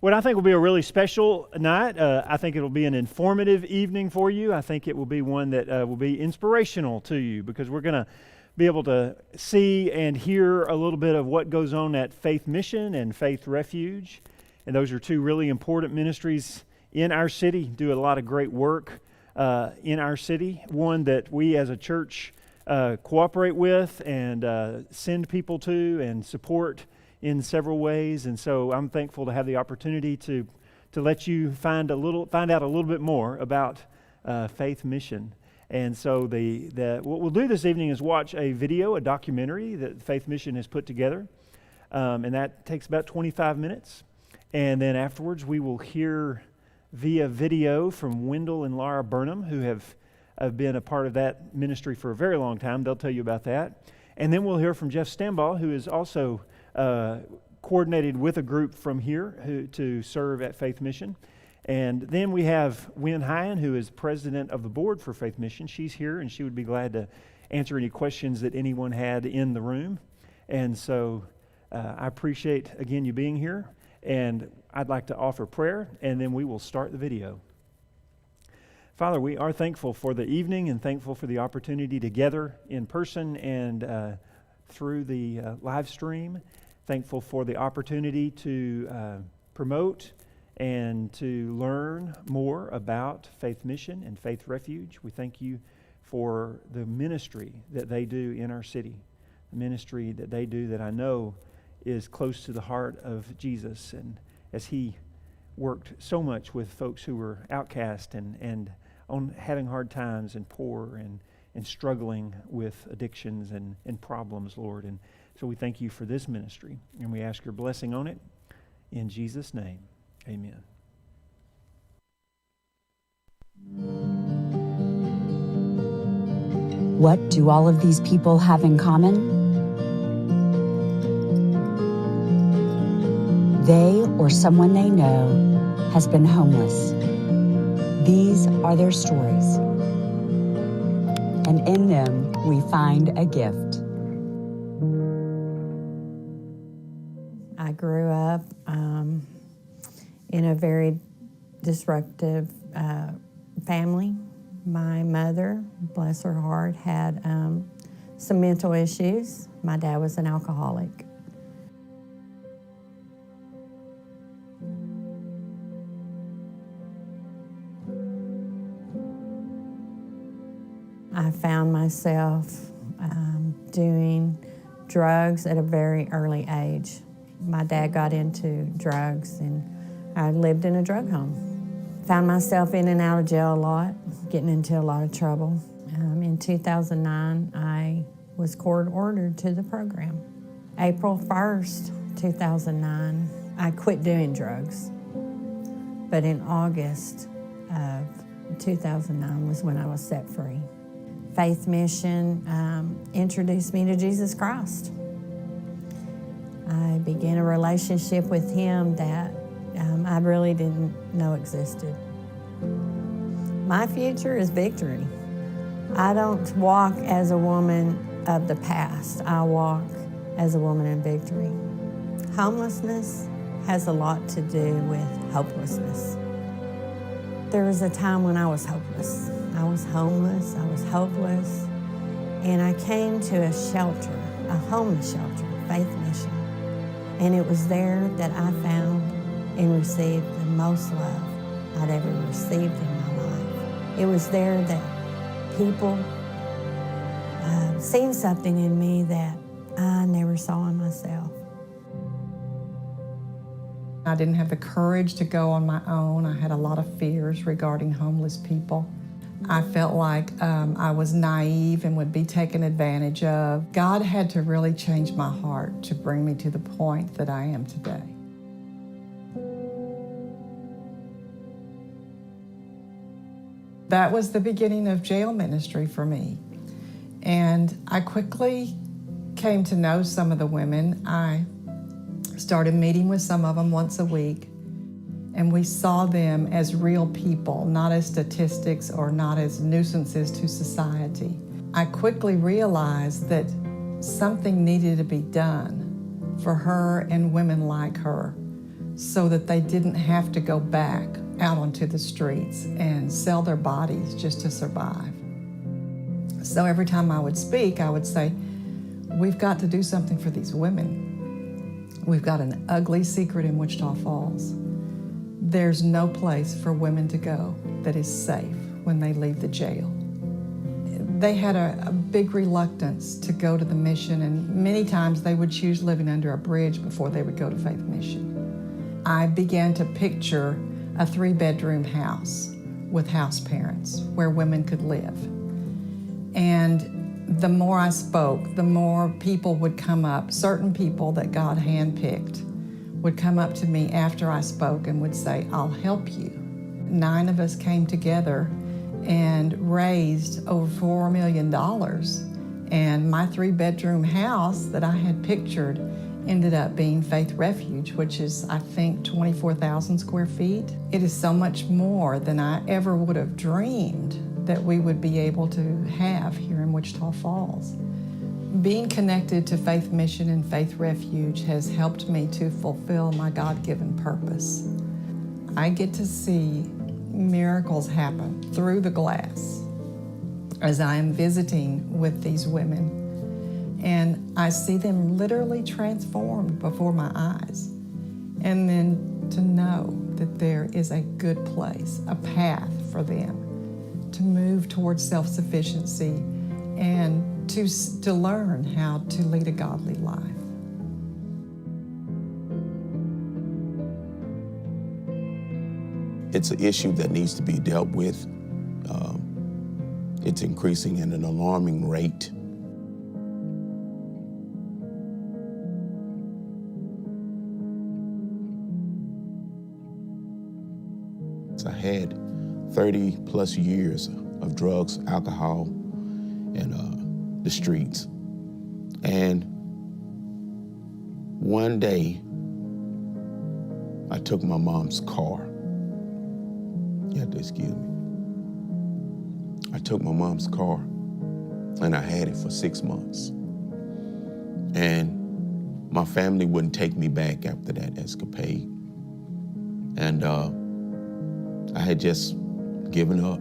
What I think will be a really special night. I think it'll be an informative evening for you. I think it will be one that will be inspirational to you, because we're going to be able to see and hear a little bit of what goes on at Faith Mission and Faith Refuge. And those are two really important ministries in our city, do a lot of great work in our city. One that we as a church cooperate with and send people to and support in several ways. And so I'm thankful to have the opportunity to let you find out a little bit more about Faith Mission. And so what we'll do this evening is watch a documentary that Faith Mission has put together, and that takes about 25 minutes. And then afterwards we will hear via video from Wendell and Laura Burnham, who have been a part of that ministry for a very long time. They'll tell you about that. And then we'll hear from Jeff Stambaugh, who is also coordinated with a group from here to serve at Faith Mission. And then we have Wynn Hyan, who is president of the board for Faith Mission. She's here, and she would be glad to answer any questions that anyone had in the room. And so I appreciate, again, you being here. And I'd like to offer prayer, and then we will start the video. Father, we are thankful for the evening and thankful for the opportunity to gather in person and through the live stream. Thankful for the opportunity to promote and to learn more about Faith Mission and Faith Refuge. We thank you for the ministry that they do in our city, the ministry that they do that I know is close to the heart of Jesus, and as he worked so much with folks who were outcast and on having hard times and poor and struggling with addictions and problems, Lord. And so we thank you for this ministry, and we ask your blessing on it. In Jesus' name, amen. What do all of these people have in common? They or someone they know has been homeless. These are their stories. And in them, we find a gift. I grew up in a very disruptive family. My mother, bless her heart, had some mental issues. My dad was an alcoholic. I found myself doing drugs at a very early age. My dad got into drugs, and I lived in a drug home. Found myself in and out of jail a lot, getting into a lot of trouble. In 2009, I was court-ordered to the program. April 1st, 2009, I quit doing drugs. But in August of 2009 was when I was set free. Faith Mission introduced me to Jesus Christ. I began a relationship with him that I really didn't know existed. My future is victory. I don't walk as a woman of the past. I walk as a woman in victory. Homelessness has a lot to do with hopelessness. There was a time when I was hopeless. I was homeless, I was hopeless, and I came to a shelter, a homeless shelter, Faith Mission. And it was there that I found and received the most love I'd ever received in my life. It was there that people seen something in me that I never saw in myself. I didn't have the courage to go on my own. I had a lot of fears regarding homeless people. I felt like I was naive and would be taken advantage of. God had to really change my heart to bring me to the point that I am today. That was the beginning of jail ministry for me. And I quickly came to know some of the women. I started meeting with some of them once a week. And we saw them as real people, not as statistics or not as nuisances to society. I quickly realized that something needed to be done for her and women like her so that they didn't have to go back out onto the streets and sell their bodies just to survive. So every time I would speak, I would say, we've got to do something for these women. We've got an ugly secret in Wichita Falls. There's no place for women to go that is safe when they leave the jail. They had a big reluctance to go to the mission, and many times they would choose living under a bridge before they would go to Faith Mission. I began to picture a 3-bedroom house with house parents where women could live. And the more I spoke, the more people would come up, certain people that God handpicked would come up to me after I spoke and would say, I'll help you. 9 of us came together and raised over $4 million. And my 3-bedroom house that I had pictured ended up being Faith Refuge, which is, I think, 24,000 square feet. It is so much more than I ever would have dreamed that we would be able to have here in Wichita Falls. Being connected to Faith Mission and Faith Refuge has helped me to fulfill my God-given purpose. I get to see miracles happen through the glass as I am visiting with these women, and I see them literally transformed before my eyes. And then to know that there is a good place, a path for them to move towards self-sufficiency and to learn how to lead a godly life. It's an issue that needs to be dealt with. It's increasing at an alarming rate. I had 30 plus years of drugs, alcohol, and the streets. And one day, I took my mom's car. You have to excuse me. I took my mom's car, and I had it for 6 months. And my family wouldn't take me back after that escapade. And I had just given up.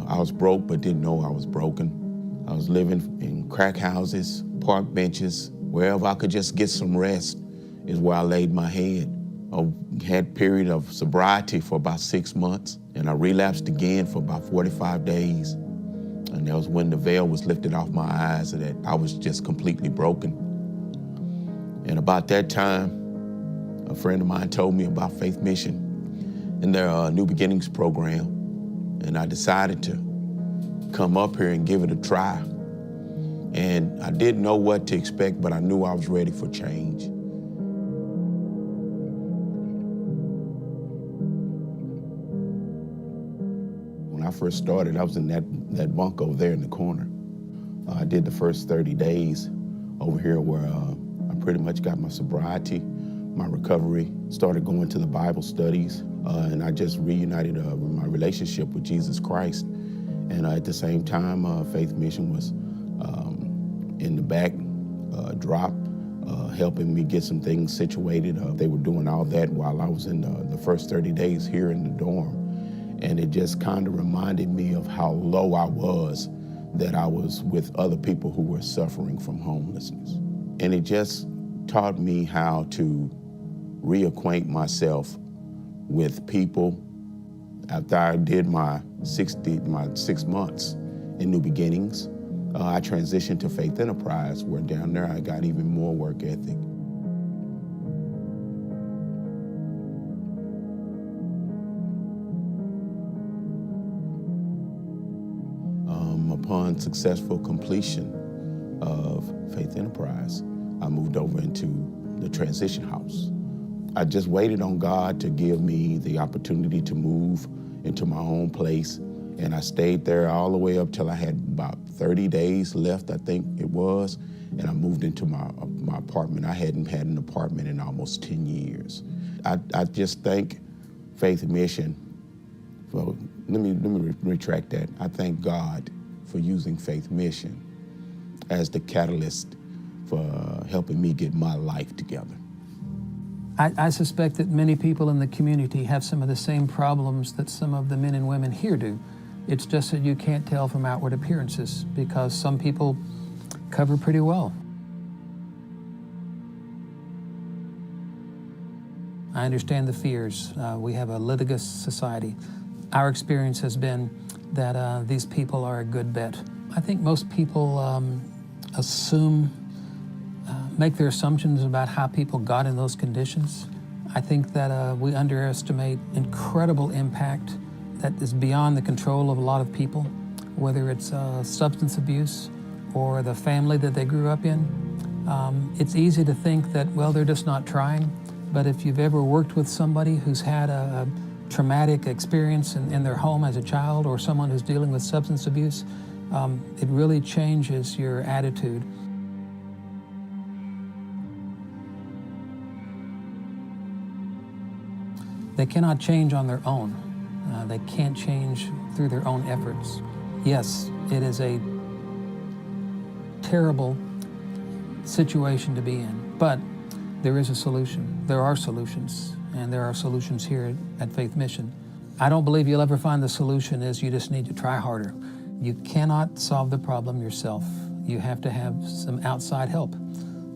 I was broke, but didn't know I was broken. I was living in crack houses, park benches, wherever I could just get some rest is where I laid my head. I had a period of sobriety for about 6 months, and I relapsed again for about 45 days. And that was when the veil was lifted off my eyes that I was just completely broken. And about that time, a friend of mine told me about Faith Mission and their New Beginnings program. And I decided to come up here and give it a try. And I didn't know what to expect, but I knew I was ready for change. When I first started, I was in that bunk over there in the corner. I did the first 30 days over here where I pretty much got my sobriety, my recovery, started going to the Bible studies, and I just reunited my relationship with Jesus Christ. And at the same time, Faith Mission was in the back, drop, helping me get some things situated. They were doing all that while I was in the first 30 days here in the dorm. And it just kind of reminded me of how low I was, that I was with other people who were suffering from homelessness. And it just taught me how to reacquaint myself with people. After I did my 6 months in New Beginnings, I transitioned to Faith Enterprise, where down there I got even more work ethic. Upon successful completion of Faith Enterprise, I moved over into the transition house. I just waited on God to give me the opportunity to move into my own place, and I stayed there all the way up till I had about 30 days left, I think it was, and I moved into my apartment. I hadn't had an apartment in almost 10 years. I just thank Faith Mission. Well, let me retract that. I thank God for using Faith Mission as the catalyst for helping me get my life together. I suspect that many people in the community have some of the same problems that some of the men and women here do. It's just that you can't tell from outward appearances because some people cover pretty well. I understand the fears. We have a litigious society. Our experience has been that these people are a good bet. I think most people make their assumptions about how people got in those conditions. I think that we underestimate incredible impact that is beyond the control of a lot of people, whether it's substance abuse or the family that they grew up in. It's easy to think that, well, they're just not trying, but if you've ever worked with somebody who's had a traumatic experience in their home as a child, or someone who's dealing with substance abuse, it really changes your attitude. They cannot change on their own. They can't change through their own efforts. Yes, it is a terrible situation to be in, but there is a solution. There are solutions, and there are solutions here at Faith Mission. I don't believe you'll ever find the solution is you just need to try harder. You cannot solve the problem yourself. You have to have some outside help.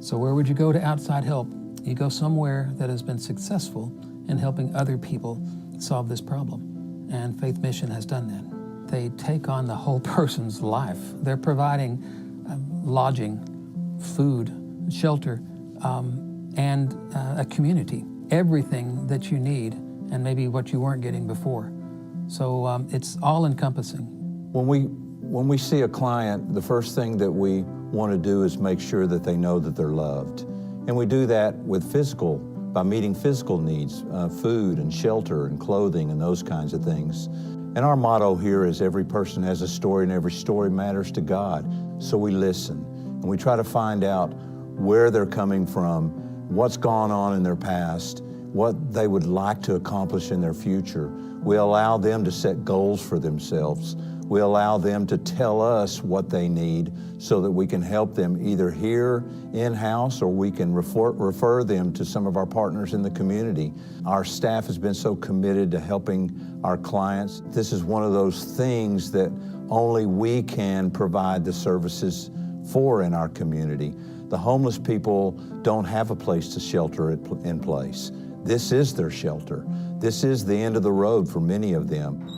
So where would you go to outside help? You go somewhere that has been successful in helping other people solve this problem. And Faith Mission has done that. They take on the whole person's life. They're providing lodging, food, shelter, and a community. Everything that you need, and maybe what you weren't getting before. So it's all-encompassing. When we see a client, the first thing that we want to do is make sure that they know that they're loved. And we do that with by meeting physical needs, food and shelter and clothing and those kinds of things. And our motto here is every person has a story and every story matters to God. So we listen and we try to find out where they're coming from, what's gone on in their past, what they would like to accomplish in their future. We allow them to set goals for themselves. We allow them to tell us what they need so that we can help them either here in-house or we can refer them to some of our partners in the community. Our staff has been so committed to helping our clients. This is one of those things that only we can provide the services for in our community. The homeless people don't have a place to shelter in place. This is their shelter. This is the end of the road for many of them.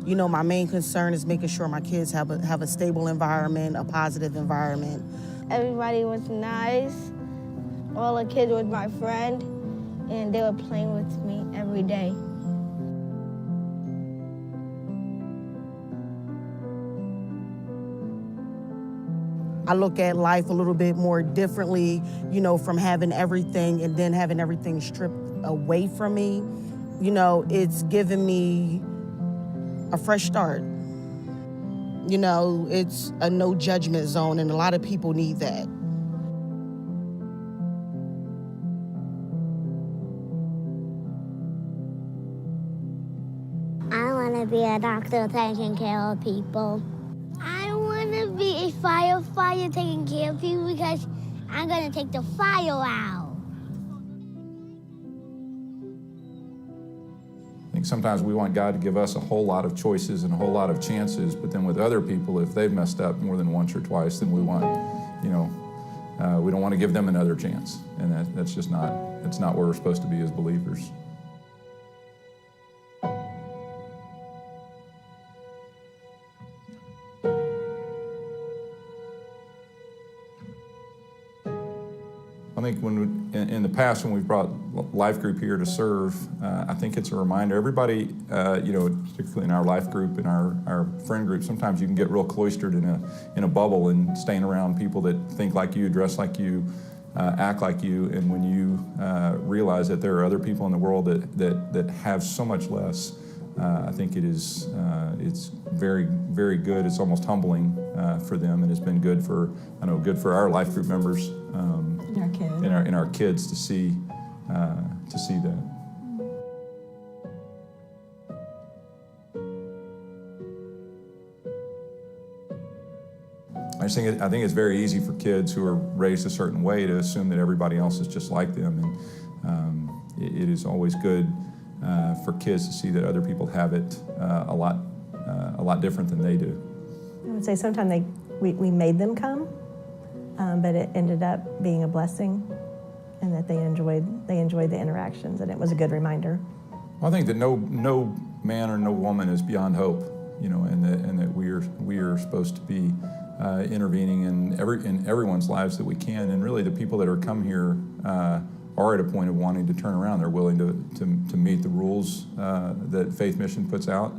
You know, my main concern is making sure my kids have a stable environment, a positive environment. Everybody was nice. All the kids were my friend, and they were playing with me every day. I look at life a little bit more differently, you know, from having everything and then having everything stripped away from me. You know, it's given me a fresh start. You know, it's a no judgment zone, and a lot of people need that. I want to be a doctor taking care of people. I want to be a firefighter taking care of people because I'm going to take the fire out. I think sometimes we want God to give us a whole lot of choices and a whole lot of chances, but then with other people, if they've messed up more than once or twice, then we want, we don't want to give them another chance. And that's just not where we're supposed to be as believers. I think in the past when we've brought Life Group here to serve, I think it's a reminder. Everybody, particularly in our life group and our friend group, sometimes you can get real cloistered in a bubble and staying around people that think like you, dress like you, act like you. And when you realize that there are other people in the world that have so much less, I think it's very, very good. It's almost humbling for them, and it's been good for our life group members. And our kids to see that. I think it's very easy for kids who are raised a certain way to assume that everybody else is just like them, and it is always good for kids to see that other people have it a lot different than they do. I would say sometimes we made them come, but it ended up being a blessing, and that they enjoyed the interactions, and it was a good reminder. Well, I think that no man or no woman is beyond hope, and that we are supposed to be intervening in everyone's lives that we can, and really the people that are come here are at a point of wanting to turn around. They're willing to meet the rules that Faith Mission puts out,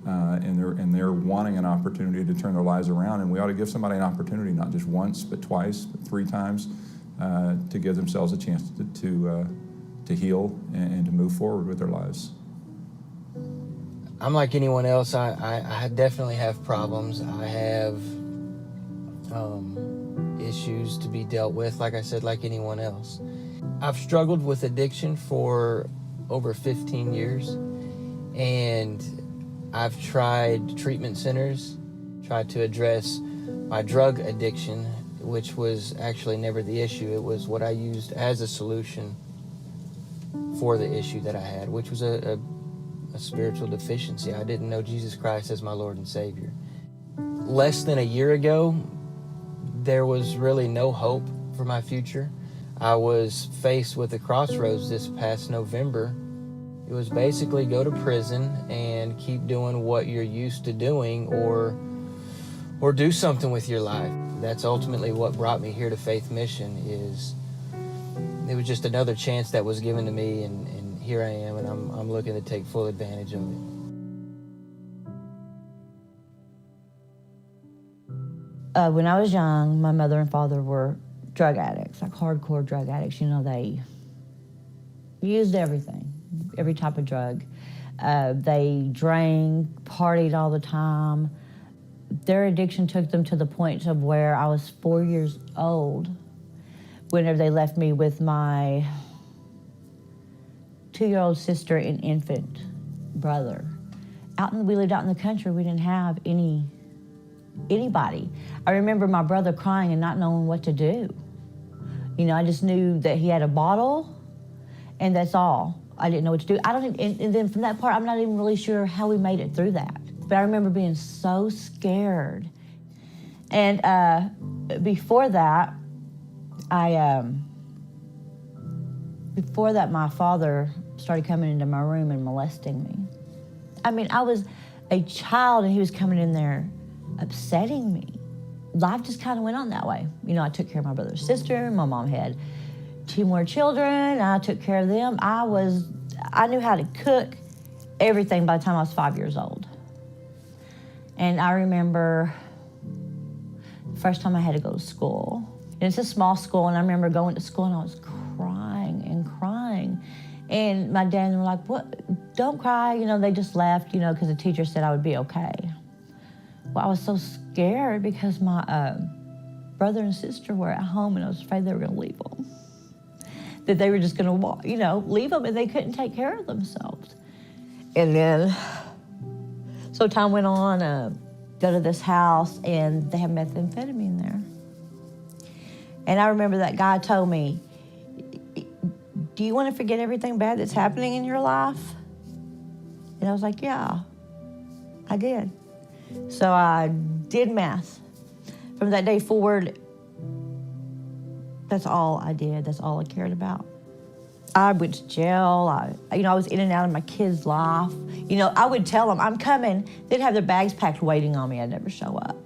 and they're wanting an opportunity to turn their lives around. And we ought to give somebody an opportunity, not just once, but twice, but 3 times, to give themselves a chance to heal and to move forward with their lives. I'm like anyone else. I definitely have problems. I have issues to be dealt with, like I said, like anyone else. I've struggled with addiction for over 15 years, and I've tried treatment centers, tried to address my drug addiction, which was actually never the issue. It was what I used as a solution for the issue that I had, which was a spiritual deficiency. I didn't know Jesus Christ as my Lord and Savior. Less than a year ago, there was really no hope for my future. I was faced with a crossroads this past November. It was basically go to prison and keep doing what you're used to doing, or do something with your life. That's ultimately what brought me here to Faith Mission. It was just another chance that was given to me, and here I am, and I'm looking to take full advantage of it. When I was young, my mother and father were drug addicts, like hardcore drug addicts. They used everything, every type of drug. They drank, partied all the time. Their addiction took them to the point of where I was 4 years old whenever they left me with my 2-year-old sister and infant brother. We lived out in the country. We didn't have anybody. I remember my brother crying and not knowing what to do. I just knew that he had a bottle, and that's all. I didn't know what to do. And then from that part, I'm not even really sure how we made it through that. But I remember being so scared. And before that, my father started coming into my room and molesting me. I was a child, and he was coming in there upsetting me. Life just kind of went on that way. I took care of my brother's sister. My mom had 2 more children. I took care of them. I knew how to cook, everything by the time I was 5 years old. And I remember the first time I had to go to school. And it's a small school, and I remember going to school, and I was crying and crying. And my dad and they were like, "What? Don't cry." They just left, because the teacher said I would be okay. Well, I was so scared because my brother and sister were at home, and I was afraid they were going to leave them. That they were just going to, leave them, and they couldn't take care of themselves. And then, so time went on, go to this house, and they have methamphetamine there. And I remember that guy told me, "Do you want to forget everything bad that's happening in your life?" And I was like, "Yeah, I did." So I did math. From that day forward, that's all I did. That's all I cared about. I went to jail. I was in and out of my kids' life. I would tell them, "I'm coming." They'd have their bags packed waiting on me. I'd never show up.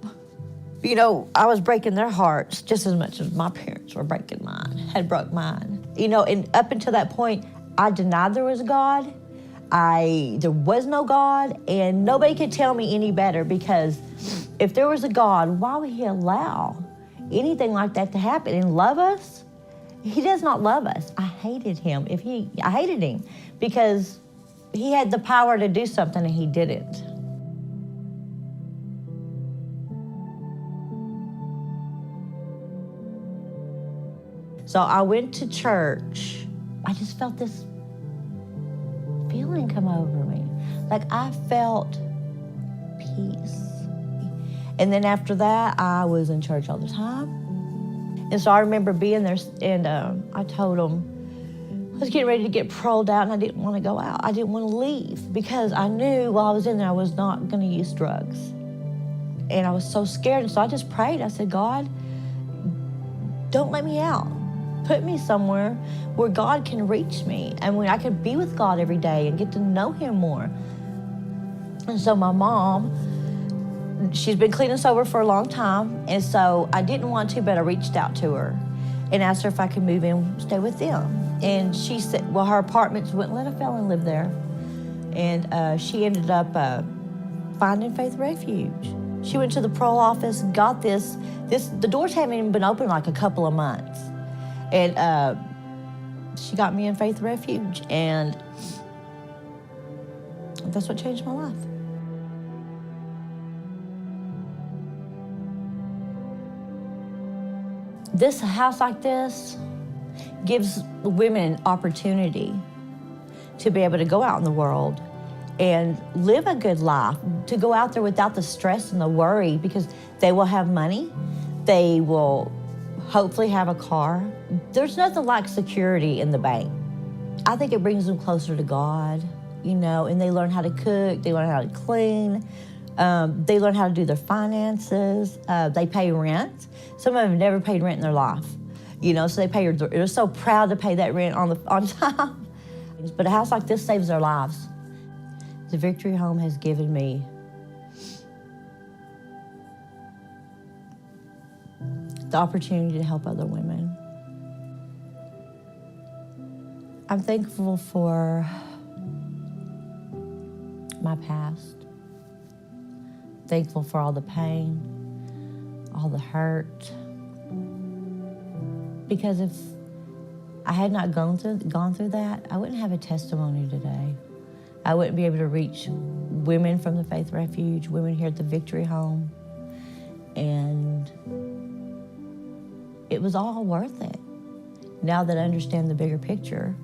I was breaking their hearts just as much as my parents were breaking mine, had broke mine. And up until that point, I denied there was a God. There was no God, and nobody could tell me any better, because if there was a God, why would he allow anything like that to happen and love us? He does not love us. I hated him. I hated him because he had the power to do something and he didn't. So I went to church. I just felt this feeling come over me. Like I felt peace. And then after that, I was in church all the time. And so I remember being there, and I told them, I was getting ready to get paroled out, and I didn't want to go out. I didn't want to leave because I knew while I was in there I was not going to use drugs. And I was so scared, and so I just prayed. I said, God, don't let me out. Put me somewhere where God can reach me and where I could be with God every day and get to know Him more. And so my mom, she's been clean and sober for a long time, and so I didn't want to, but I reached out to her and asked her if I could move in, stay with them. And she said, well, her apartments wouldn't let a felon live there. And she ended up finding Faith Refuge. She went to the parole office, got this, the doors haven't even been open like a couple of months. And she got me in Faith Refuge, and that's what changed my life. This house like this gives women opportunity to be able to go out in the world and live a good life, to go out there without the stress and the worry, because they will have money, they will hopefully have a car. There's nothing like security in the bank. I think it brings them closer to God, you know, and they learn how to cook, they learn how to clean, they learn how to do their finances, they pay rent. Some of them have never paid rent in their life, you know, so they're so proud to pay that rent on time. But a house like this saves their lives. The Victory Home has given me the opportunity to help other women. I'm thankful for my past, thankful for all the pain, all the hurt, because if I had not gone through that, I wouldn't have a testimony today. I wouldn't be able to reach women from the Faith Refuge, women here at the Victory Home, and it was all worth it now that I understand the bigger picture.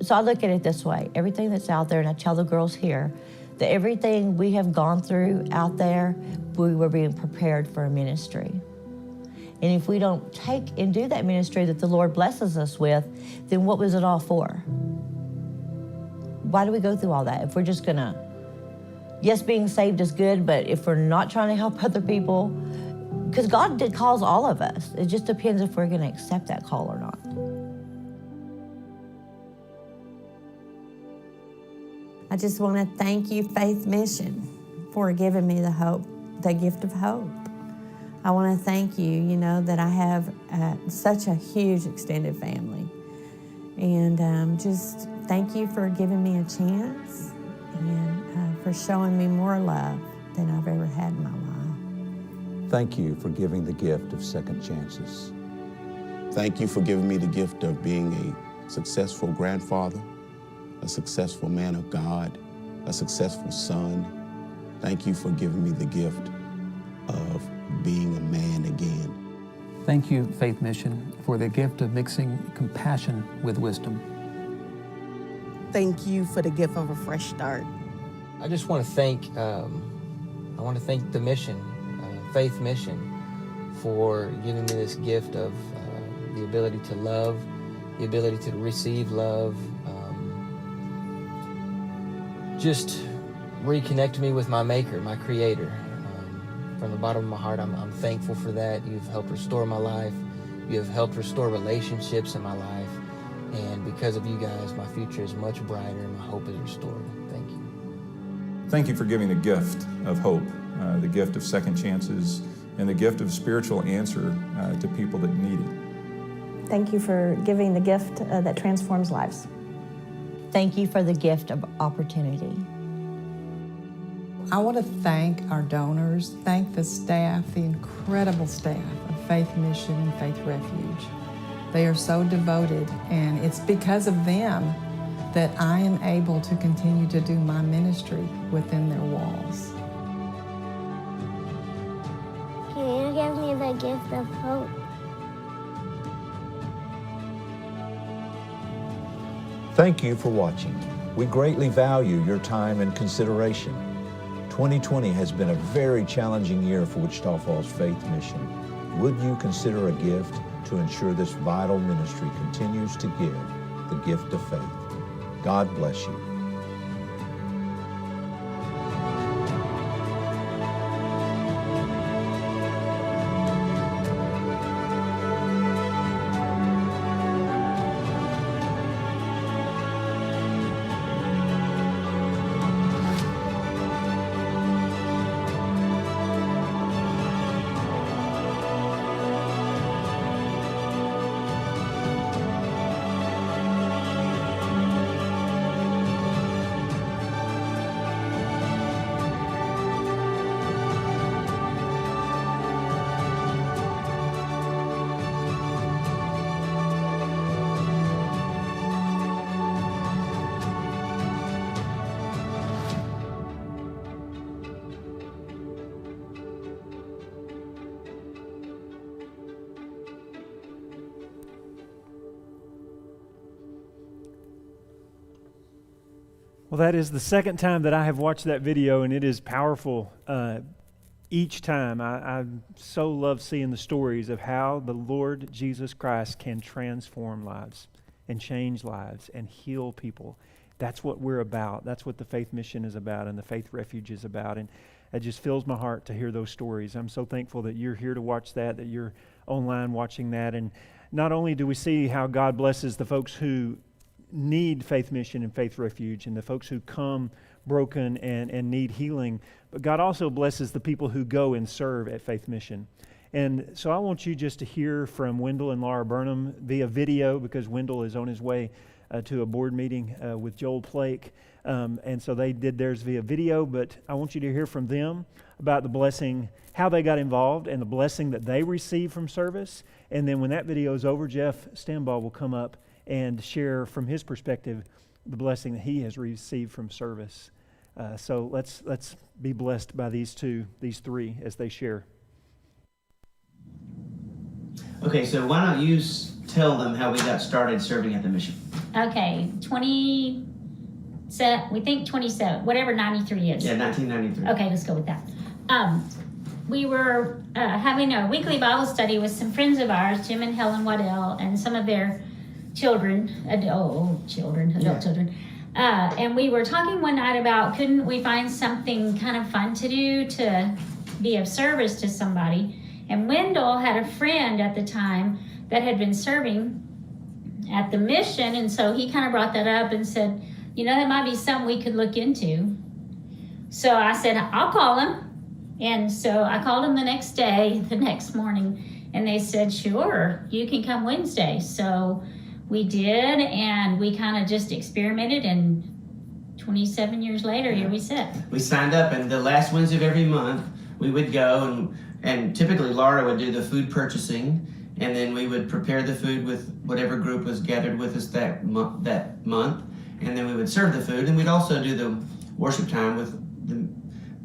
So I look at it this way, everything that's out there, and I tell the girls here that everything we have gone through out there, we were being prepared for a ministry. And if we don't take and do that ministry that the Lord blesses us with, then what was it all for? Why do we go through all that? If we're just gonna, yes, being saved is good, but if we're not trying to help other people, because God did calls all of us. It just depends if we're gonna accept that call or not. I just want to thank you, Faith Mission, for giving me the gift of hope. I want to thank you, you know, that I have such a huge extended family. And just thank you for giving me a chance and for showing me more love than I've ever had in my life. Thank you for giving the gift of second chances. Thank you for giving me the gift of being a successful grandfather, a successful man of God, a successful son. Thank you for giving me the gift of being a man again. Thank you, Faith Mission, for the gift of mixing compassion with wisdom. Thank you for the gift of a fresh start. I just want to thank the mission, Faith Mission, for giving me this gift of the ability to love, the ability to receive love, just reconnect me with my Maker, my Creator. From the bottom of my heart, I'm thankful for that. You've helped restore my life. You have helped restore relationships in my life. And because of you guys, my future is much brighter and my hope is restored. Thank you. Thank you for giving the gift of hope, the gift of second chances, and the gift of spiritual answer to people that need it. Thank you for giving the gift that transforms lives. Thank you for the gift of opportunity. I want to thank our donors, thank the staff, the incredible staff of Faith Mission and Faith Refuge. They are so devoted, and it's because of them that I am able to continue to do my ministry within their walls. Can you give me the gift of hope? Thank you for watching. We greatly value your time and consideration. 2020 has been a very challenging year for Wichita Falls Faith Mission. Would you consider a gift to ensure this vital ministry continues to give the gift of faith? God bless you. Well, that is the second time that I have watched that video, and it is powerful each time. I so love seeing the stories of how the Lord Jesus Christ can transform lives and change lives and heal people. That's what we're about. That's what the Faith Mission is about and the Faith Refuge is about. And it just fills my heart to hear those stories. I'm so thankful that you're here to watch that you're online watching that. And not only do we see how God blesses the folks who need Faith Mission and Faith Refuge and the folks who come broken and need healing, but God also blesses the people who go and serve at Faith Mission. And so I want you just to hear from Wendell and Laura Burnham via video, because Wendell is on his way to a board meeting with Joel Plake. And so they did theirs via video, but I want you to hear from them about the blessing, how they got involved and the blessing that they received from service. And then when that video is over, Jeff Stambaugh will come up and share from his perspective the blessing that he has received from service. So let's be blessed by these three as they share. Okay, so why don't you tell them how we got started serving at the mission? Okay, 27, we think 27, whatever 93 is. Yeah, 1993. Okay, let's go with that. We were having a weekly Bible study with some friends of ours, Jim and Helen Waddell, and some of their adult children. And we were talking one night about, couldn't we find something kind of fun to do to be of service to somebody? And Wendell had a friend at the time that had been serving at the mission, and so he kind of brought that up and said, you know, that might be something we could look into. So I said, I'll call him. And so I called him the next morning, and they said, sure, you can come Wednesday. So we did, and we kind of just experimented, and 27 years later, here we sit. We signed up, and the last Wednesday of every month, we would go, and typically Laura would do the food purchasing, and then we would prepare the food with whatever group was gathered with us that month, and then we would serve the food, and we'd also do the worship time with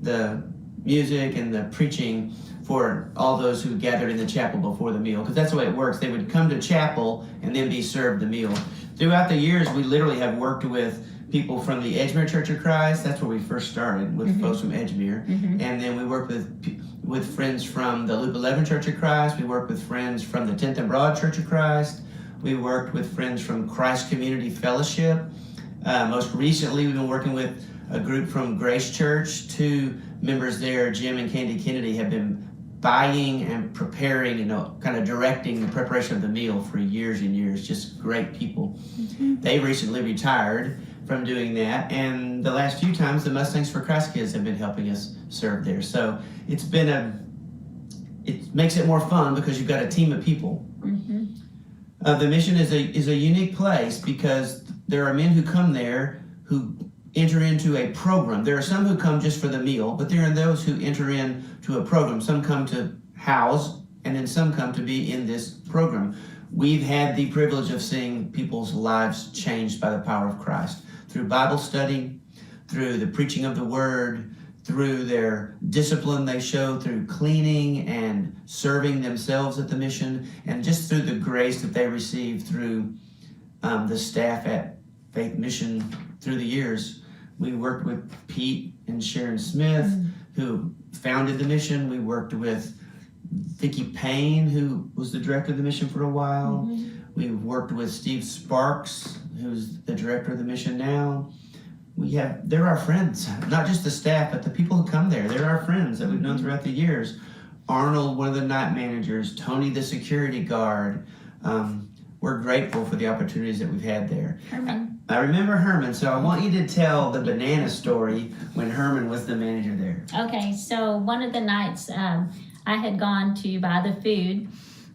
the music and the preaching for all those who gathered in the chapel before the meal, because that's the way it works. They would come to chapel and then be served the meal. Throughout the years, we literally have worked with people from the Edgemere Church of Christ. That's where we first started, with folks from Edgemere. And then we worked with friends from the Loop 11 Church of Christ. We worked with friends from the 10th and Broad Church of Christ. We worked with friends from Christ Community Fellowship. Most recently, we've been working with a group from Grace Church. Two members there, Jim and Candy Kennedy, have been buying and preparing, kind of directing the preparation of the meal for years and years. Just great people. They recently retired from doing that, and the last few times the Mustangs for Christ kids have been helping us serve there. So it makes it more fun because you've got a team of people. The mission is a unique place because there are men who come there who enter into a program. There are some who come just for the meal, but there are those who enter into a program. Some come to house, and then some come to be in this program. We've had the privilege of seeing people's lives changed by the power of Christ through Bible study, through the preaching of the Word, through their discipline they show, through cleaning and serving themselves at the mission, and just through the grace that they receive through the staff at Faith Mission through the years. We worked with Pete and Sharon Smith, who founded the mission. We worked with Vicki Payne, who was the director of the mission for a while. We've worked with Steve Sparks, who's the director of the mission now. They're our friends, not just the staff, but the people who come there. They're our friends that we've known throughout the years. Arnold, one of the night managers, Tony, the security guard. We're grateful for the opportunities that we've had there. Herman. I remember Herman, so I want you to tell the banana story when Herman was the manager there. Okay, so one of the nights I had gone to buy the food,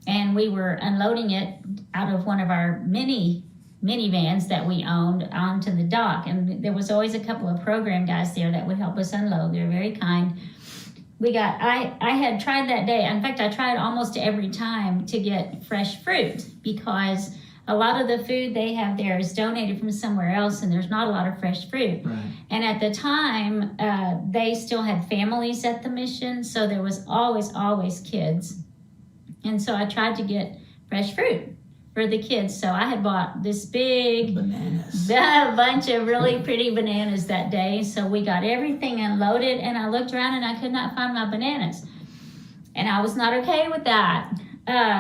and we were unloading it out of one of our minivans that we owned onto the dock, and there was always a couple of program guys there that would help us unload. They're very kind. I had tried that day. In fact, I tried almost every time to get fresh fruit, because a lot of the food they have there is donated from somewhere else, and there's not a lot of fresh fruit. Right. And at the time, they still had families at the mission, so there was always kids. And so I tried to get fresh fruit for the kids. So I had bought this big bananas, bunch of really pretty bananas that day. So we got everything unloaded, and I looked around and I could not find my bananas. And I was not okay with that.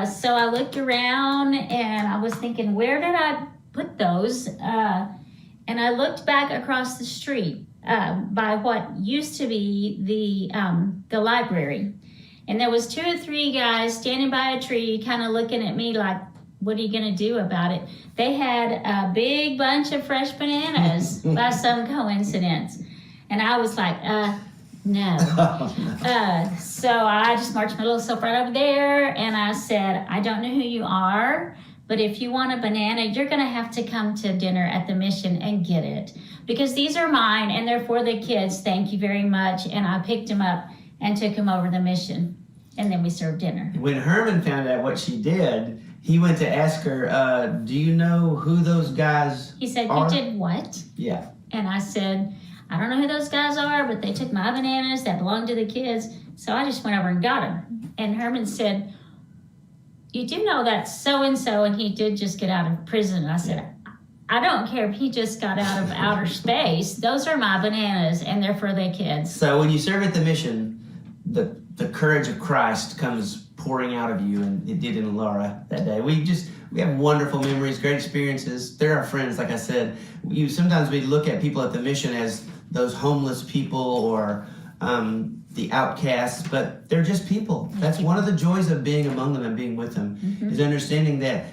So I looked around and I was thinking, where did I put those? And I looked back across the street by what used to be the library. And there was 2 or 3 guys standing by a tree kind of looking at me like, what are you going to do about it? They had a big bunch of fresh bananas by some coincidence. And I was like, no. So I just marched my little self right over there, and I said, I don't know who you are, but if you want a banana, you're going to have to come to dinner at the mission and get it. Because these are mine, and they're for the kids. Thank you very much. And I picked them up and took them over the mission. And then we served dinner. When Herman found out what she did, he went to ask her, do you know who those guys He said, are? you did what? Yeah. And I said, I don't know who those guys are, but they took my bananas that belonged to the kids. So I just went over and got them. And Herman said, you do know that's so-and-so, and he did just get out of prison. And I said, I don't care if he just got out of outer space. Those are my bananas, and they're for the kids. So when you serve at the mission, the courage of Christ comes pouring out of you, and it did in Laura that day. We have wonderful memories, great experiences. They're our friends, like I said. Sometimes we look at people at the mission as those homeless people or the outcasts, but they're just people. That's one of the joys of being among them and being with them, is understanding that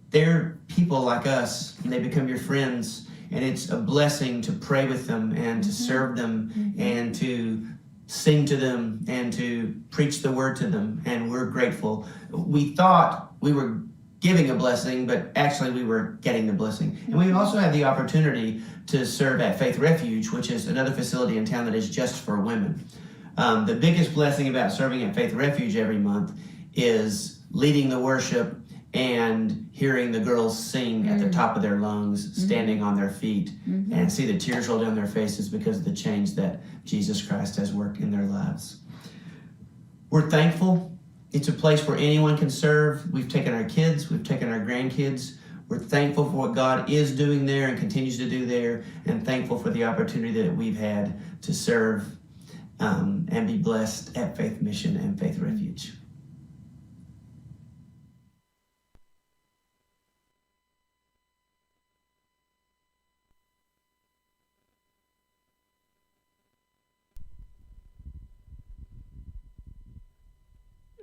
they're people like us, and they become your friends, and it's a blessing to pray with them and to serve them and to sing to them and to preach the word to them, and we're grateful. We thought we were giving a blessing, but actually we were getting the blessing. And we also have the opportunity to serve at Faith Refuge, which is another facility in town that is just for women. The biggest blessing about serving at Faith Refuge every month is leading the worship and hearing the girls sing at the top of their lungs, standing on their feet, and see the tears roll down their faces because of the change that Jesus Christ has worked in their lives. We're thankful. It's a place where anyone can serve. We've taken our kids, we've taken our grandkids. We're thankful for what God is doing there and continues to do there, and thankful for the opportunity that we've had to serve and be blessed at Faith Mission and Faith Refuge.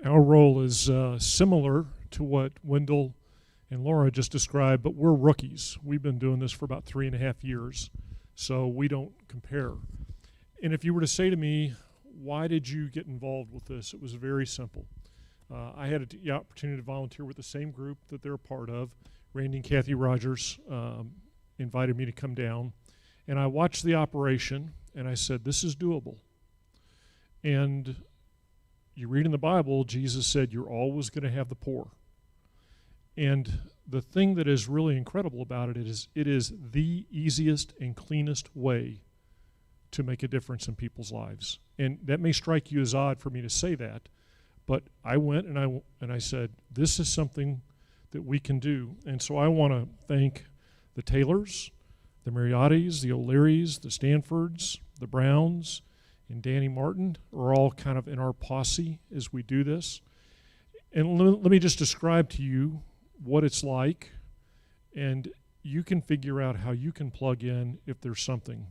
Our role is similar to what Wendell and Laura just described, but we're rookies. We've been doing this for about 3.5 years, so we don't compare. And if you were to say to me, why did you get involved with this? It was very simple. I had the opportunity to volunteer with the same group that they're a part of. Randy and Kathy Rogers invited me to come down, and I watched the operation, and I said, this is doable. And you read in the Bible, Jesus said, you're always going to have the poor. And the thing that is really incredible about it is the easiest and cleanest way to make a difference in people's lives. And that may strike you as odd for me to say that, but I went and I said, this is something that we can do. And so I want to thank the Taylors, The Mariottis, the O'Learys, the Stanfords, the Browns, and Danny Martin are all kind of in our posse as we do this. And let me just describe to you what it's like, and you can figure out how you can plug in if there's something.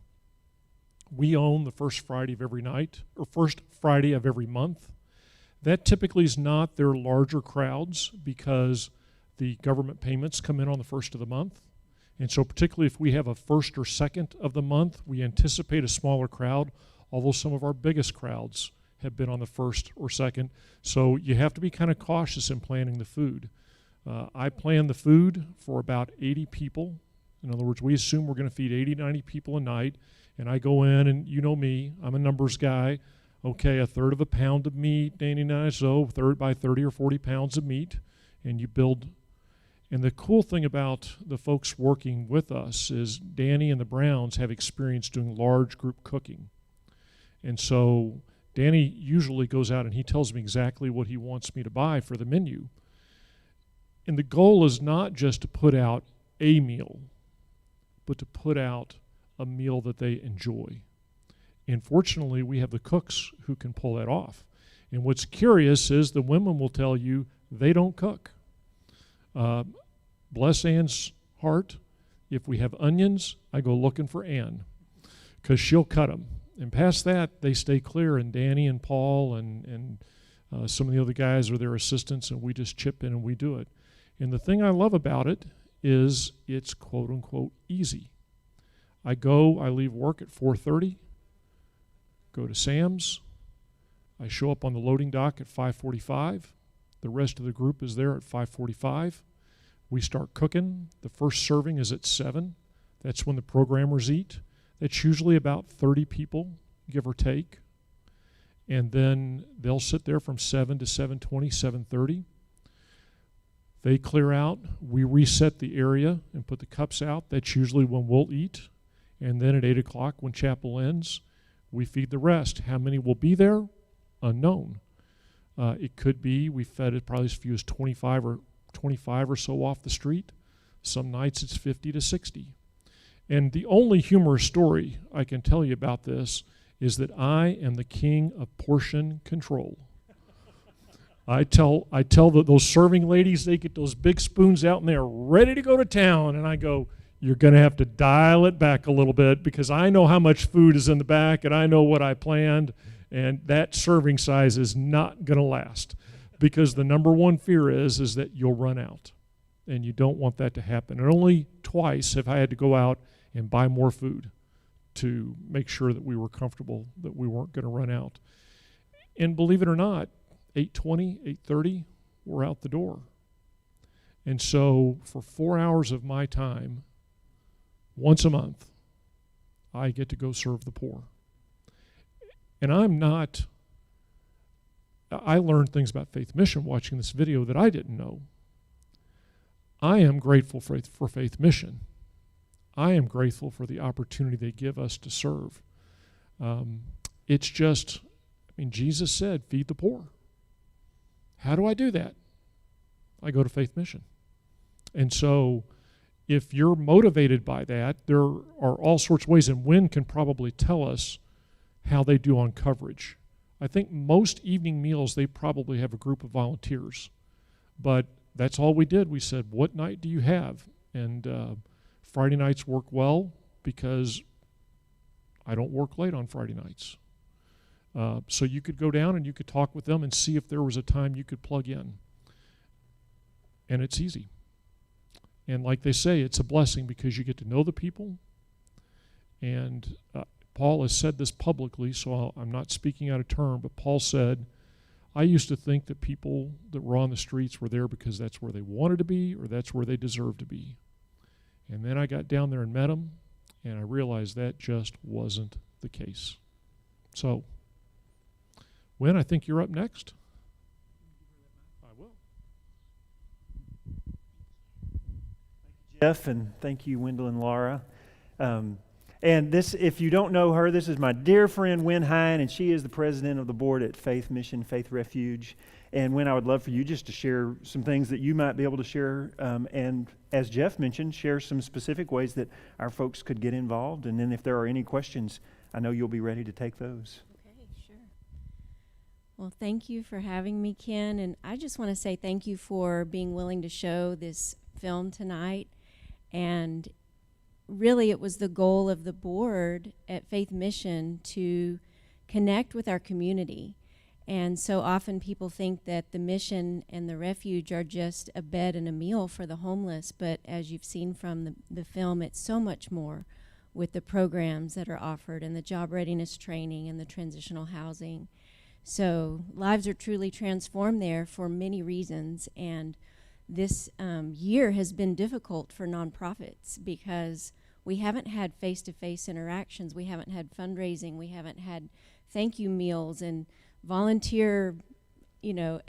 We own the first Friday of every night, or first Friday of every month. That typically is not their larger crowds because the government payments come in on the first of the month. And so particularly if we have a first or second of the month, we anticipate a smaller crowd, although some of our biggest crowds have been on the first or second. So you have to be kind of cautious in planning the food. I plan the food for about 80 people. In other words, we assume we're going to feed 80, 90 people a night. And I go in, and you know me, I'm a numbers guy. Okay, a third of a pound of meat, Danny and I, so third by 30 or 40 pounds of meat. And you build. And the cool thing about the folks working with us is Danny and the Browns have experience doing large group cooking. And so Danny usually goes out and he tells me exactly what he wants me to buy for the menu. And the goal is not just to put out a meal, but to put out a meal that they enjoy. And fortunately, we have the cooks who can pull that off. And what's curious is the women will tell you they don't cook. Bless Ann's heart. If we have onions, I go looking for Ann because she'll cut them. And past that, they stay clear. And Danny and Paul and some of the other guys are their assistants, and we just chip in and we do it. And the thing I love about it is it's quote unquote easy. I leave work at 4:30, go to Sam's. I show up on the loading dock at 5:45. The rest of the group is there at 5:45. We start cooking. The first serving is at 7. That's when the programmers eat. That's usually about 30 people, give or take. And then they'll sit there from 7 to 7:20, 7:30. They clear out. We reset the area and put the cups out. That's usually when we'll eat. And then at 8 o'clock, when chapel ends, we feed the rest. How many will be there? Unknown. It could be we fed it probably as few as 25 or so off the street. Some nights it's 50 to 60. And the only humorous story I can tell you about this is that I am the king of portion control. I tell those serving ladies, they get those big spoons out and they're ready to go to town. And I go, you're going to have to dial it back a little bit because I know how much food is in the back and I know what I planned. And that serving size is not going to last because the number one fear is that you'll run out. And you don't want that to happen. And only twice have I had to go out and buy more food to make sure that we were comfortable, that we weren't going to run out. And believe it or not, 8:20, 8:30, we're out the door. And so for 4 hours of my time, once a month, I get to go serve the poor. And I learned things about Faith Mission watching this video that I didn't know. I am grateful for Faith Mission. I am grateful for the opportunity they give us to serve. It's just, Jesus said, feed the poor. How do I do that? I go to Faith Mission. And so if you're motivated by that, there are all sorts of ways, and Wynn can probably tell us how they do on coverage. I think most evening meals, they probably have a group of volunteers. But that's all we did. We said, what night do you have? And Friday nights work well because I don't work late on Friday nights. So you could go down and you could talk with them and see if there was a time you could plug in. And it's easy. And like they say, it's a blessing because you get to know the people. And Paul has said this publicly, so I'm not speaking out of turn, but Paul said, I used to think that people that were on the streets were there because that's where they wanted to be or that's where they deserved to be. And then I got down there and met them, and I realized that just wasn't the case. So, Wynn, I think you're up next. I will. Jeff, and thank you, Wendell and Laura. And this, if you don't know her, this is my dear friend, Wynn Hine, and she is the president of the board at Faith Mission, Faith Refuge. And Wynn, I would love for you just to share some things that you might be able to share. And as Jeff mentioned, share some specific ways that our folks could get involved. And then if there are any questions, I know you'll be ready to take those. Okay, sure. Well, thank you for having me, Ken. And I just want to say thank you for being willing to show this film tonight. And really, it was the goal of the board at Faith Mission to connect with our community. And so often people think that the mission and the refuge are just a bed and a meal for the homeless, but as you've seen from the film, it's so much more with the programs that are offered and the job readiness training and the transitional housing. So lives are truly transformed there for many reasons, and this year has been difficult for nonprofits because we haven't had face-to-face interactions, we haven't had fundraising, we haven't had thank you meals and volunteer,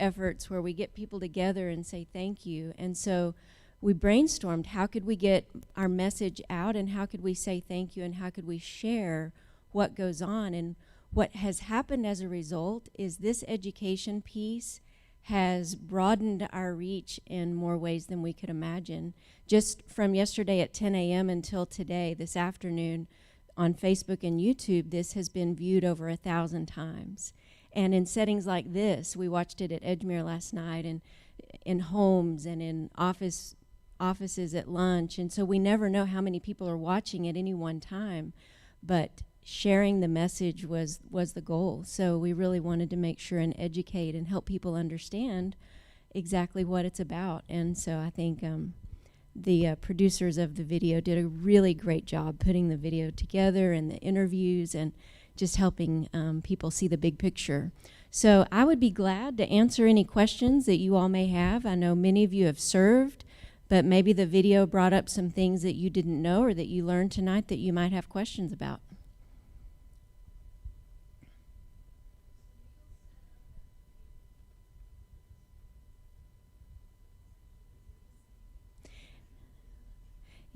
efforts where we get people together and say thank you. And so we brainstormed, how could we get our message out, and how could we say thank you, and how could we share what goes on? And what has happened as a result is this education piece has broadened our reach in more ways than we could imagine. Just from yesterday at 10 a.m. until today, this afternoon, on Facebook and YouTube, this has been viewed over 1,000 times. And in settings like this, we watched it at Edgemere last night, and in homes and in offices at lunch. And so we never know how many people are watching at any one time, but sharing the message was the goal. So we really wanted to make sure and educate and help people understand exactly what it's about. And so I think the producers of the video did a really great job putting the video together and the interviews and just helping people see the big picture. So I would be glad to answer any questions that you all may have. I know many of you have served, but maybe the video brought up some things that you didn't know or that you learned tonight that you might have questions about.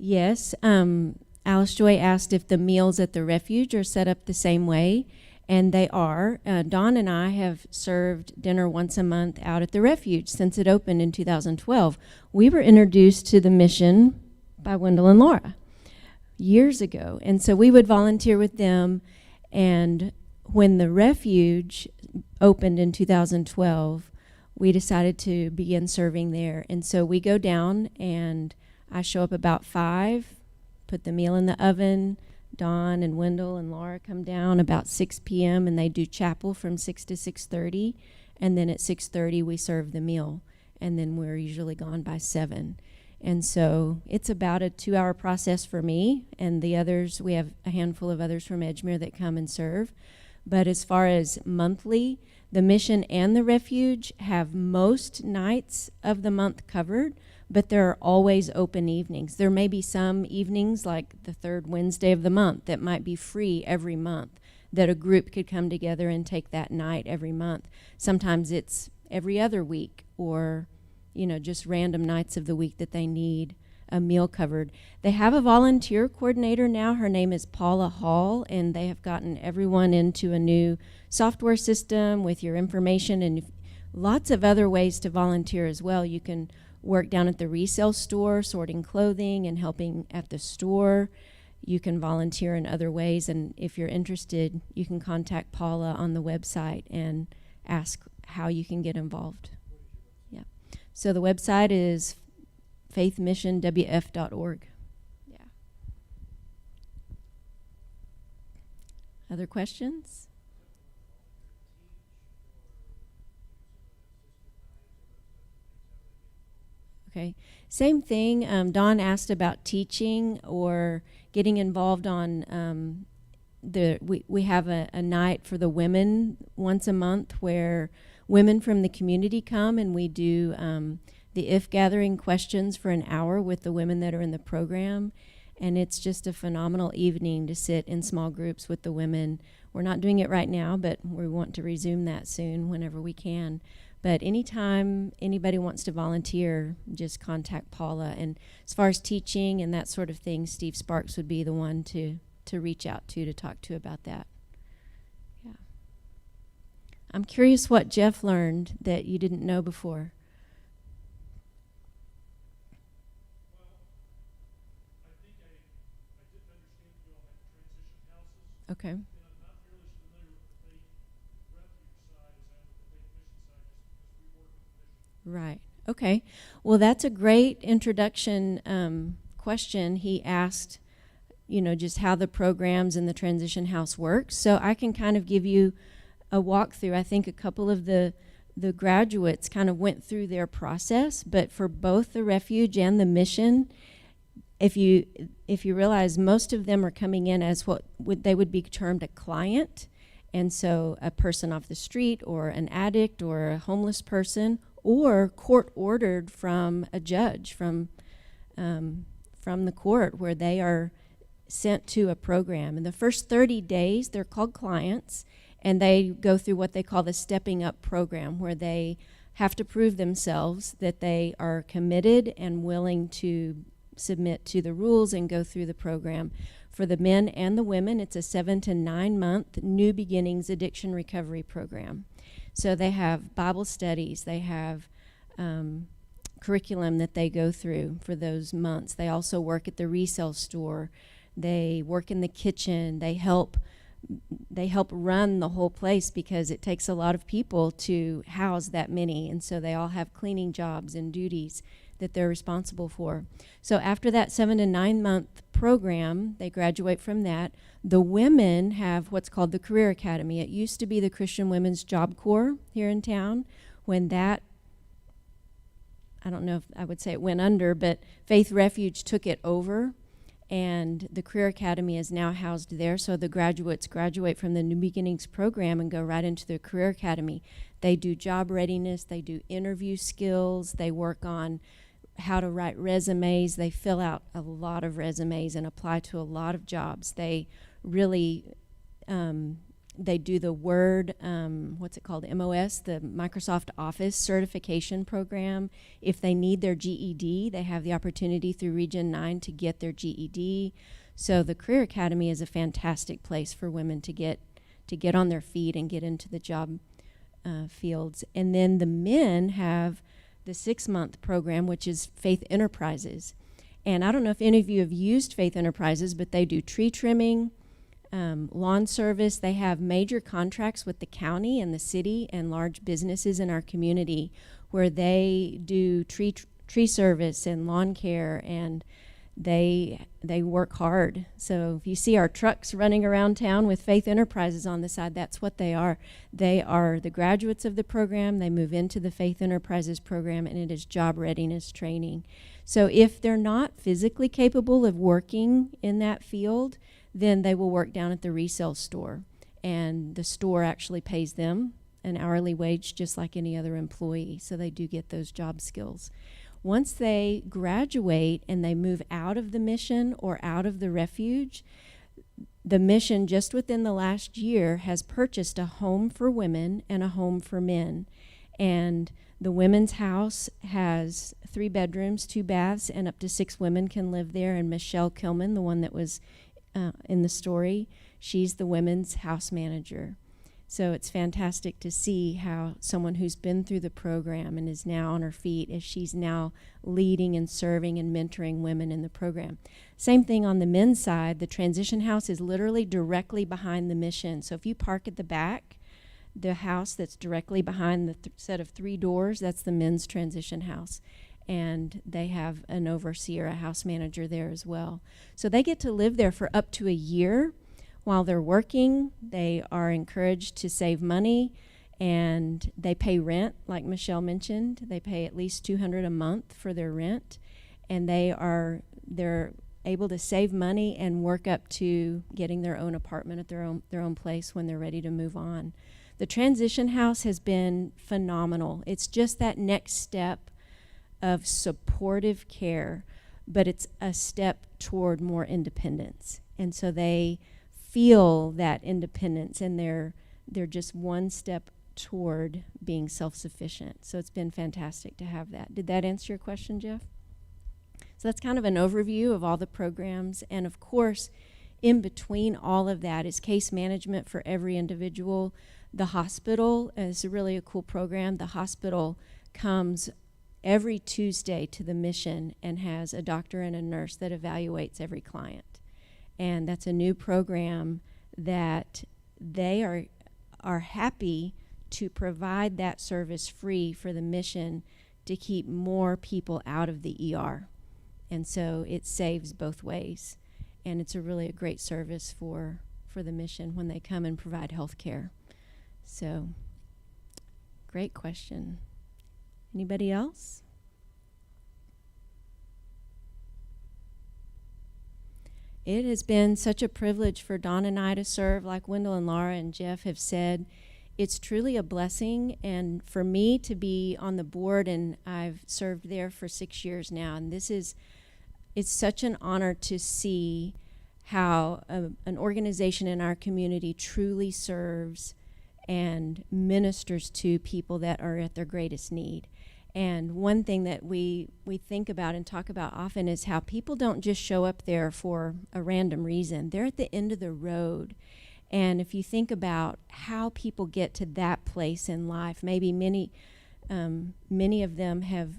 Yes, Alice Joy asked if the meals at the refuge are set up the same way, and they are. Dawn and I have served dinner once a month out at the refuge since it opened in 2012. We were introduced to the mission by Wendell and Laura years ago, and so we would volunteer with them. And when the refuge opened in 2012, we decided to begin serving there. And so we go down, and I show up about 5, put the meal in the oven. Dawn and Wendell and Laura come down about 6 p.m. and they do chapel from 6 to 6:30. And then at 6:30 we serve the meal. And then we're usually gone by 7. And so it's about a 2-hour process for me. And the others, we have a handful of others from Edgemere that come and serve. But as far as monthly, the mission and the refuge have most nights of the month covered, but there are always open evenings. There may be some evenings, like the 3rd Wednesday of the month, that might be free every month, that a group could come together and take that night every month. Sometimes it's every other week, or just random nights of the week that they need a meal covered. They have a volunteer coordinator now. Her name is Paula Hall, and they have gotten everyone into a new software system with your information and lots of other ways to volunteer as well. You can work down at the resale store, sorting clothing and helping at the store. You can volunteer in other ways, and if you're interested, you can contact Paula on the website and ask how you can get involved. Yeah. So the website is faithmissionwf.org. Yeah. Other questions? Okay, same thing. Dawn asked about teaching or getting involved on we have a night for the women once a month where women from the community come, and we do the IF gathering questions for an hour with the women that are in the program. And it's just a phenomenal evening to sit in small groups with the women. We're not doing it right now, but we want to resume that soon whenever we can. But anytime anybody wants to volunteer, just contact Paula. And as far as teaching and that sort of thing, Steve Sparks would be the one to to reach out to talk to about that. Yeah. I'm curious what Jeff learned that you didn't know before. Okay. Right. Okay. Well, that's a great introduction question. He asked, just how the programs in the transition house work. So I can kind of give you a walkthrough. I think a couple of the graduates kind of went through their process, but for both the refuge and the mission, if you realize most of them are coming in as what they would be termed a client, and so a person off the street or an addict or a homeless person, or court ordered from a judge from the court, where they are sent to a program. In the first 30 days, they're called clients, and they go through what they call the Stepping Up program, where they have to prove themselves that they are committed and willing to submit to the rules and go through the program. For the men and the women, it's a 7 to 9 month New Beginnings addiction recovery program. So they have Bible studies, they have curriculum that they go through for those months. They also work at the resale store. They work in the kitchen. They help run the whole place, because it takes a lot of people to house that many, and so they all have cleaning jobs and duties that they're responsible for. So after that 7 to 9 month program, they graduate from that. The women have what's called the Career Academy. It used to be the Christian Women's Job Corps here in town. When that, I don't know if I would say it went under, but Faith Refuge took it over, and the Career Academy is now housed there. So the graduates graduate from the New Beginnings program and go right into the Career Academy. They do job readiness, they do interview skills, they work on how to write resumes. They fill out a lot of resumes and apply to a lot of jobs. They really, they do the Word, what's it called, MOS, the Microsoft Office certification program. If they need their GED, they have the opportunity through Region 9 to get their GED. So the Career Academy is a fantastic place for women to get on their feet and get into the job fields. And then the men have the 6-month program, which is Faith Enterprises. And I don't know if any of you have used Faith Enterprises, but they do tree trimming, lawn service. They have major contracts with the county and the city and large businesses in our community, where they do tree service and lawn care, and they work hard. So if you see our trucks running around town with Faith Enterprises on the side, that's what they are. They are the graduates of the program. They move into the Faith Enterprises program, and it is job readiness training. So if they're not physically capable of working in that field, then they will work down at the resale store, and the store actually pays them an hourly wage just like any other employee. So they do get those job skills. Once they graduate and they move out of the mission or out of the refuge, the mission just within the last year has purchased a home for women and a home for men. And the women's house has 3 bedrooms, 2 baths, and up to 6 women can live there. And Michelle Kilman, the one that was in the story, she's the women's house manager. So it's fantastic to see how someone who's been through the program and is now on her feet, as she's now leading and serving and mentoring women in the program. Same thing on the men's side. The transition house is literally directly behind the mission. So if you park at the back, the house that's directly behind the set of 3 doors, that's the men's transition house. And they have an overseer, a house manager there as well. So they get to live there for up to a year. While they're working, they are encouraged to save money, and they pay rent, like Michelle mentioned. They pay at least $200 a month for their rent, and they're able to save money and work up to getting their own apartment at their own place when they're ready to move on. The transition house has been phenomenal. It's just that next step of supportive care, but it's a step toward more independence. And so they feel that independence, and they're just one step toward being self-sufficient. So it's been fantastic to have that. Did that answer your question, Jeff? So that's kind of an overview of all the programs. And of course, in between all of that is case management for every individual. The hospital is really a cool program. The hospital comes every Tuesday to the mission and has a doctor and a nurse that evaluates every client. And that's a new program that they are happy to provide that service free for the mission to keep more people out of the ER. And so it saves both ways. And it's a great service for the mission when they come and provide health care. So, great question. Anybody else? It has been such a privilege for Dawn and I to serve, like Wendell and Laura and Jeff have said. It's truly a blessing, and for me to be on the board, and I've served there for 6 years now, and it's such an honor to see how an organization in our community truly serves and ministers to people that are at their greatest need. And one thing that we think about and talk about often is how people don't just show up there for a random reason. They're at the end of the road. And if you think about how people get to that place in life, maybe many of them have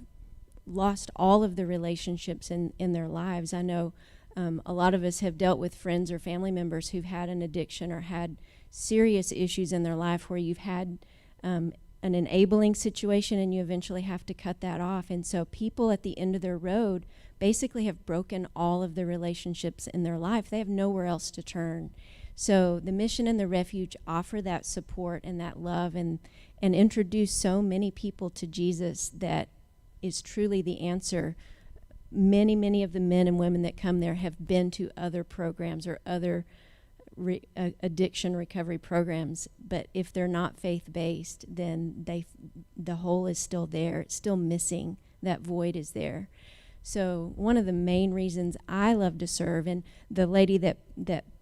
lost all of the relationships in their lives. I know a lot of us have dealt with friends or family members who've had an addiction or had serious issues in their life where you've had an enabling situation and you eventually have to cut that off. And so people at the end of their road basically have broken all of the relationships in their life. They have nowhere else to turn. So the mission and the refuge offer that support and that love and introduce so many people to Jesus that is truly the answer. Many of the men and women that come there have been to other programs or other addiction recovery programs, but if they're not faith-based, then the hole is still there. It's still missing. That void is there. So one of the main reasons I love to serve, and the lady that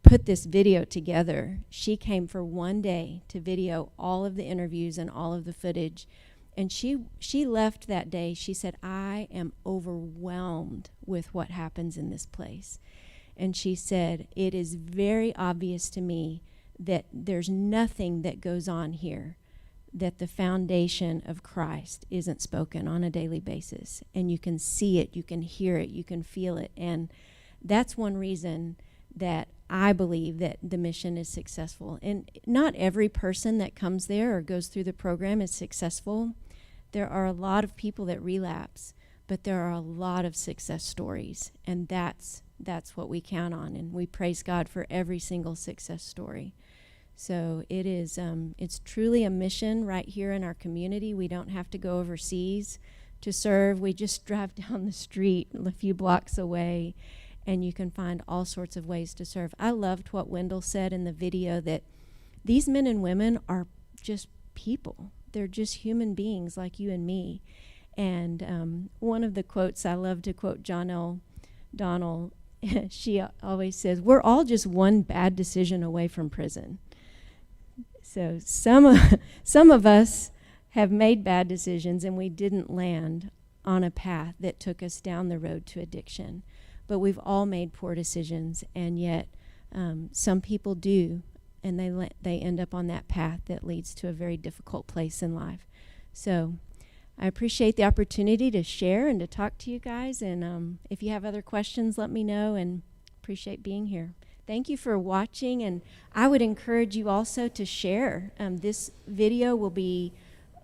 put this video together, she came for one day to video all of the interviews and all of the footage, and she left that day. She said, I am overwhelmed with what happens in this place. And she said, it is very obvious to me that there's nothing that goes on here that the foundation of Christ isn't spoken on a daily basis. And you can see it, you can hear it, you can feel it. And that's one reason that I believe that the mission is successful. And not every person that comes there or goes through the program is successful. There are a lot of people that relapse, but there are a lot of success stories. And that's what we count on, and we praise God for every single success story. So it is, it's truly a mission right here in our community. We don't have to go overseas to serve. We just drive down the street a few blocks away, and you can find all sorts of ways to serve. I loved what Wendell said in the video, that these men and women are just people. They're just human beings like you and me. And one of the quotes, I love to quote John L. Donnell, she always says, we're all just one bad decision away from prison. So some of us have made bad decisions and we didn't land on a path that took us down the road to addiction. But we've all made poor decisions, and yet some people do, and they end up on that path that leads to a very difficult place in life. So I appreciate the opportunity to share and to talk to you guys, and if you have other questions, let me know, and appreciate being here. Thank you for watching, and I would encourage you also to share. This video will be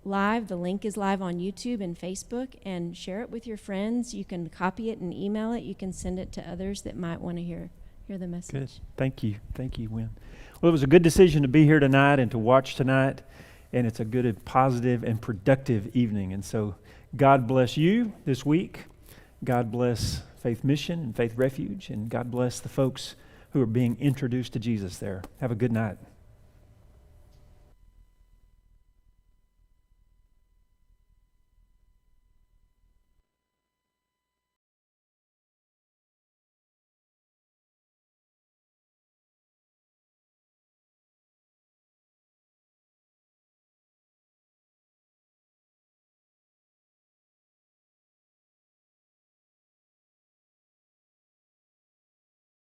live. The link is live on YouTube and Facebook, and share it with your friends. You can copy it and email it. You can send it to others that might want to hear the message. Good. Thank you, Wynn. Well, it was a good decision to be here tonight and to watch tonight. And it's a good, positive, and productive evening. And so God bless you this week. God bless Faith Mission and Faith Refuge. And God bless the folks who are being introduced to Jesus there. Have a good night.